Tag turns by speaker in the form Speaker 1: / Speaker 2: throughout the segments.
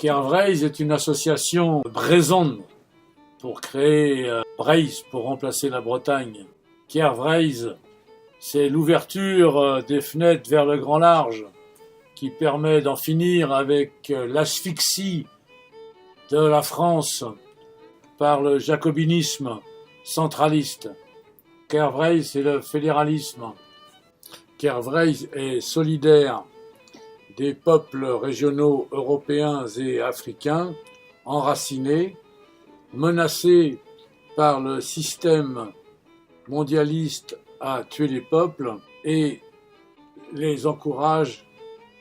Speaker 1: Kervreis est une association brésonne pour créer Breizh, pour remplacer la Bretagne. Kervreis, c'est l'ouverture des fenêtres vers le grand large qui permet d'en finir avec l'asphyxie de la France par le jacobinisme centraliste. Kervreis, c'est le fédéralisme. Kervreis est solidaire des peuples régionaux européens et africains enracinés, menacés par le système mondialiste à tuer les peuples et les encourage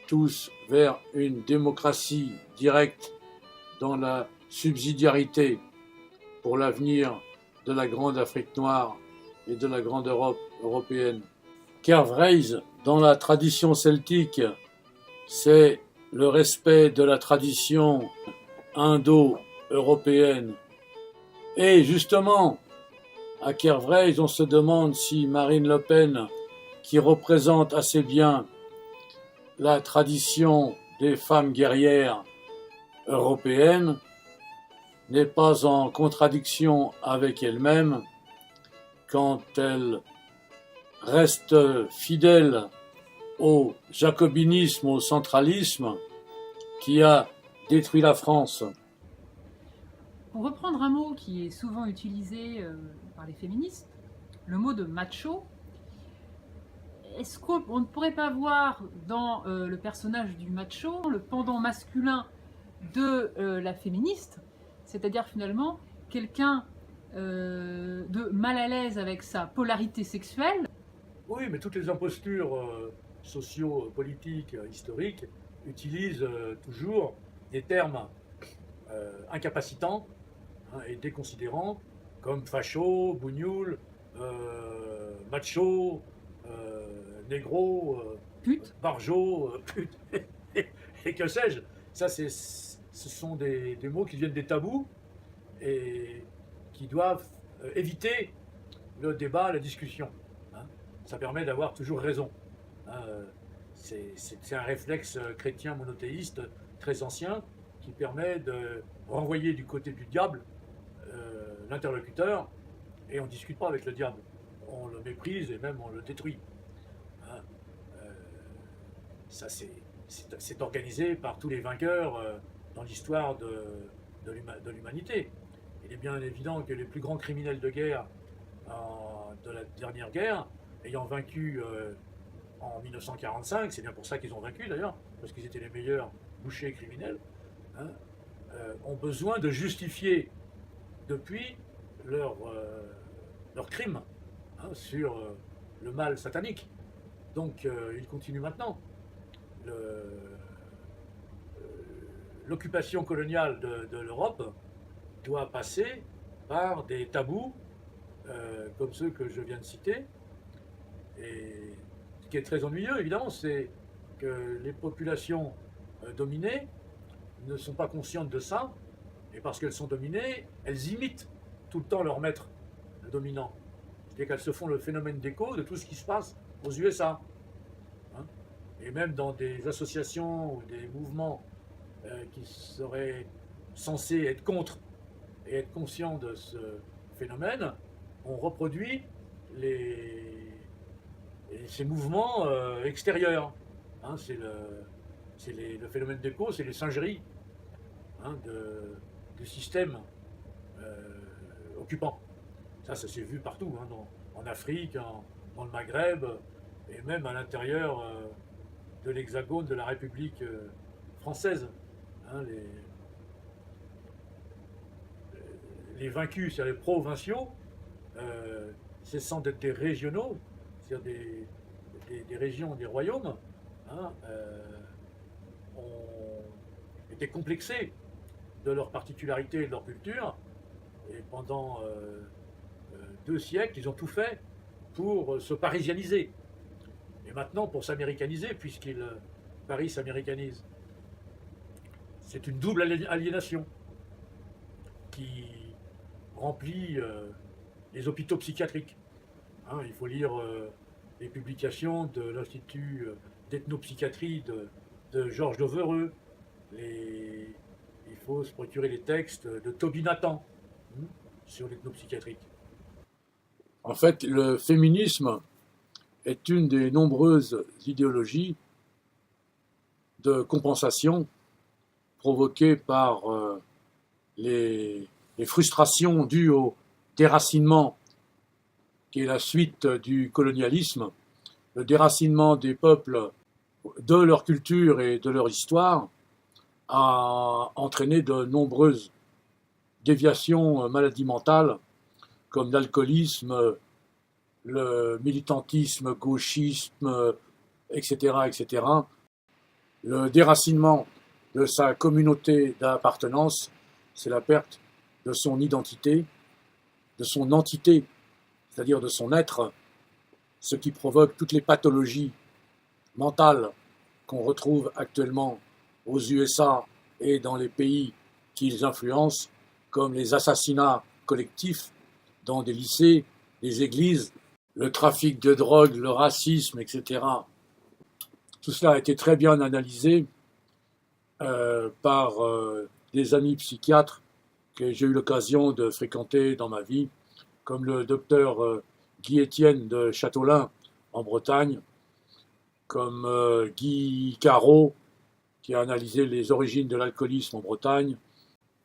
Speaker 1: tous vers une démocratie directe dans la subsidiarité pour l'avenir de la grande Afrique noire et de la grande Europe européenne. Kervreis, dans la tradition celtique, c'est le respect de la tradition indo-européenne. Et justement, à Kervreis, on se demande si Marine Le Pen, qui représente assez bien la tradition des femmes guerrières européennes, n'est pas en contradiction avec elle-même quand elle reste fidèle au jacobinisme, au centralisme qui a détruit la France.
Speaker 2: Pour reprendre un mot qui est souvent utilisé par les féministes, le mot de macho, est-ce qu'on ne pourrait pas voir dans le personnage du macho le pendant masculin de la féministe, c'est-à-dire finalement quelqu'un de mal à l'aise avec sa polarité sexuelle?
Speaker 1: Oui, mais toutes les impostures socio-politiques, historiques, utilisent toujours des termes incapacitants et déconsidérants, comme facho, bougnoul, macho, négro,
Speaker 2: Pute.
Speaker 1: barjo, pute, et que sais-je. Ça, ce sont des mots qui viennent des tabous et qui doivent éviter le débat, la discussion. Ça permet d'avoir toujours raison. C'est un réflexe chrétien monothéiste très ancien qui permet de renvoyer du côté du diable l'interlocuteur et on ne discute pas avec le diable. On le méprise et même on le détruit. Ça, c'est organisé par tous les vainqueurs dans l'histoire de l'humanité. Il est bien évident que les plus grands criminels de guerre de la dernière guerre, ayant vaincu en 1945, c'est bien pour ça qu'ils ont vaincu d'ailleurs, parce qu'ils étaient les meilleurs bouchers criminels, ont besoin de justifier depuis leur crime sur le mal satanique. Donc ils continuent maintenant. L'occupation coloniale de l'Europe doit passer par des tabous comme ceux que je viens de citer. Et ce qui est très ennuyeux, évidemment, c'est que les populations dominées ne sont pas conscientes de ça, et parce qu'elles sont dominées, elles imitent tout le temps leur maître, le dominant. C'est-à-dire qu'elles se font le phénomène d'écho de tout ce qui se passe aux USA. Et même dans des associations ou des mouvements qui seraient censés être contre et être conscients de ce phénomène, on reproduit ces mouvements extérieurs. C'est le phénomène d'écho, c'est les singeries du système occupant. Ça s'est vu partout, en Afrique, dans le Maghreb, et même à l'intérieur de l'hexagone de la République française. Les vaincus, c'est-à-dire les provinciaux, cessant d'être des régionaux, c'est-à-dire des régions, des royaumes, ont été complexés de leur particularité et de leur culture, et pendant 2 siècles, ils ont tout fait pour se parisianiser. Et maintenant, pour s'américaniser, Paris s'américanise. C'est une double aliénation qui remplit les hôpitaux psychiatriques. Il faut lire les publications de l'Institut d'ethnopsychiatrie de Georges Devereux, les faut se procurer les textes de Toby Nathan sur l'ethnopsychiatrique. En fait, le féminisme est une des nombreuses idéologies de compensation provoquées par les frustrations dues au déracinement qui est la suite du colonialisme, le déracinement des peuples de leur culture et de leur histoire a entraîné de nombreuses déviations, maladies mentales, comme l'alcoolisme, le militantisme, gauchisme, etc., etc. Le déracinement de sa communauté d'appartenance, c'est la perte de son identité, de son entité, c'est-à-dire de son être, ce qui provoque toutes les pathologies mentales qu'on retrouve actuellement aux USA et dans les pays qu'ils influencent, comme les assassinats collectifs dans des lycées, des églises, le trafic de drogue, le racisme, etc. Tout cela a été très bien analysé par des amis psychiatres que j'ai eu l'occasion de fréquenter dans ma vie, comme le docteur Guy Étienne de Châteaulin en Bretagne, comme Guy Carreau, qui a analysé les origines de l'alcoolisme en Bretagne,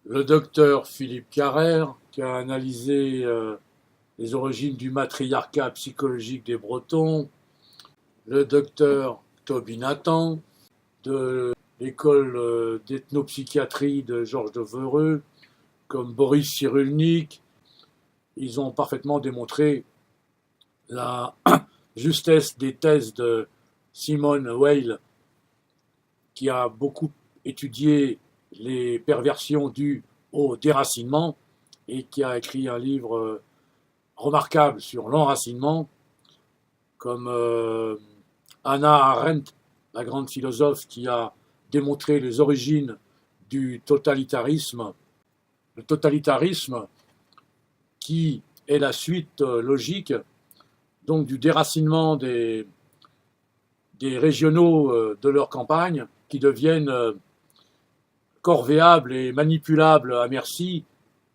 Speaker 1: le docteur Philippe Carrère, qui a analysé les origines du matriarcat psychologique des Bretons, le docteur Toby Nathan, de l'école d'ethnopsychiatrie de Georges Devereux, comme Boris Cyrulnik. Ils ont parfaitement démontré la justesse des thèses de Simone Weil, qui a beaucoup étudié les perversions dues au déracinement et qui a écrit un livre remarquable sur l'enracinement, comme Hannah Arendt, la grande philosophe qui a démontré les origines du totalitarisme. Le totalitarisme qui est la suite logique donc du déracinement des régionaux de leur campagne qui deviennent corvéables et manipulables à merci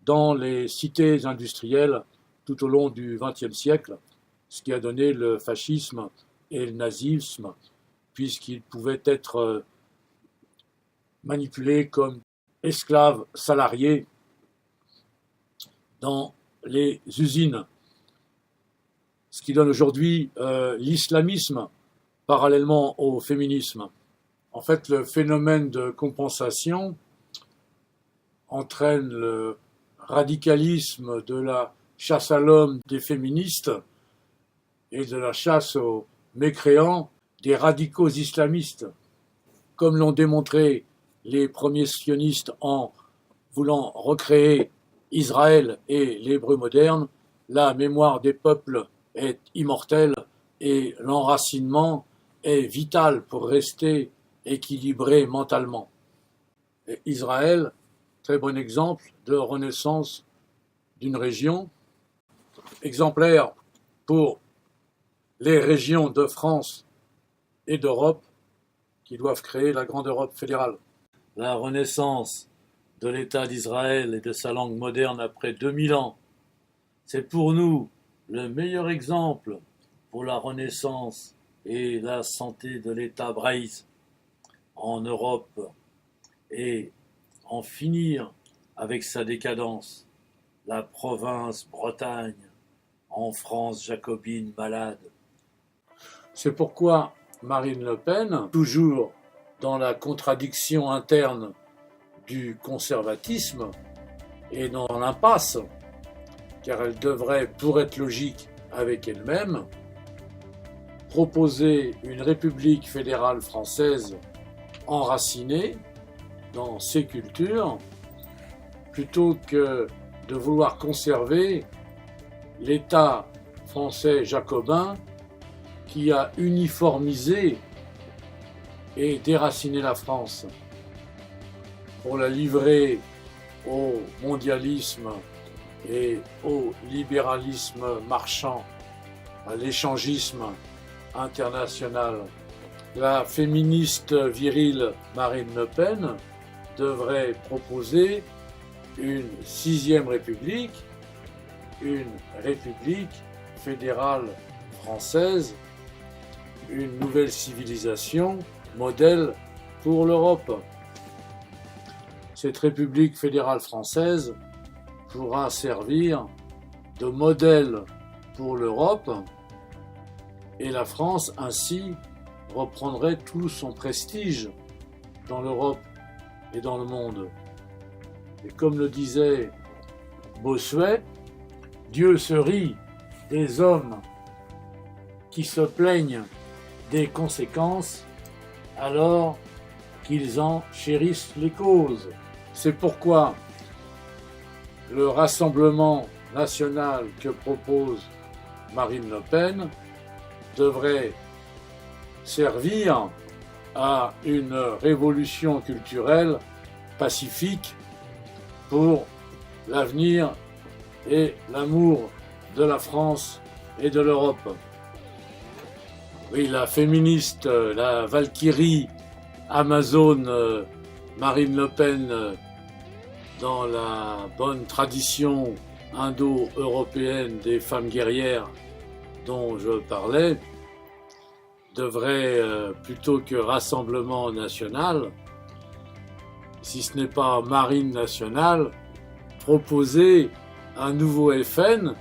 Speaker 1: dans les cités industrielles tout au long du XXe siècle, ce qui a donné le fascisme et le nazisme, puisqu'ils pouvaient être manipulés comme esclaves salariés dans les usines. Ce qui donne aujourd'hui l'islamisme parallèlement au féminisme. En fait, le phénomène de compensation entraîne le radicalisme de la chasse à l'homme des féministes et de la chasse aux mécréants des radicaux islamistes, comme l'ont démontré les premiers sionistes en voulant recréer Israël et l'hébreu moderne. La mémoire des peuples est immortelle et l'enracinement est vital pour rester équilibré mentalement. Et Israël, très bon exemple de renaissance d'une région, exemplaire pour les régions de France et d'Europe qui doivent créer la grande Europe fédérale. La renaissance de l'État d'Israël et de sa langue moderne après 2000 ans, c'est pour nous le meilleur exemple pour la renaissance et la santé de l'État braïs en Europe et en finir avec sa décadence, la province Bretagne en France jacobine malade. C'est pourquoi Marine Le Pen, toujours dans la contradiction interne du conservatisme et dans l'impasse, car elle devrait, pour être logique avec elle-même, proposer une république fédérale française enracinée dans ses cultures, plutôt que de vouloir conserver l'État français jacobin qui a uniformisé et déraciné la France pour la livrer au mondialisme et au libéralisme marchand, à l'échangisme international. La féministe virile Marine Le Pen devrait proposer une 6e république, une république fédérale française, une nouvelle civilisation, modèle pour l'Europe. Cette république fédérale française pourra servir de modèle pour l'Europe et la France ainsi reprendrait tout son prestige dans l'Europe et dans le monde. Et comme le disait Bossuet, Dieu se rit des hommes qui se plaignent des conséquences alors qu'ils en chérissent les causes. C'est pourquoi le Rassemblement national que propose Marine Le Pen devrait servir à une révolution culturelle pacifique pour l'avenir et l'amour de la France et de l'Europe. Oui, la féministe, la Valkyrie Amazone Marine Le Pen, dans la bonne tradition indo-européenne des femmes guerrières dont je parlais, devrait, plutôt que Rassemblement national, si ce n'est pas Marine nationale, proposer un nouveau FN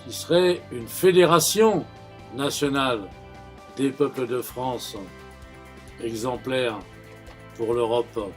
Speaker 1: qui serait une fédération nationale des peuples de France, exemplaire pour l'Europe.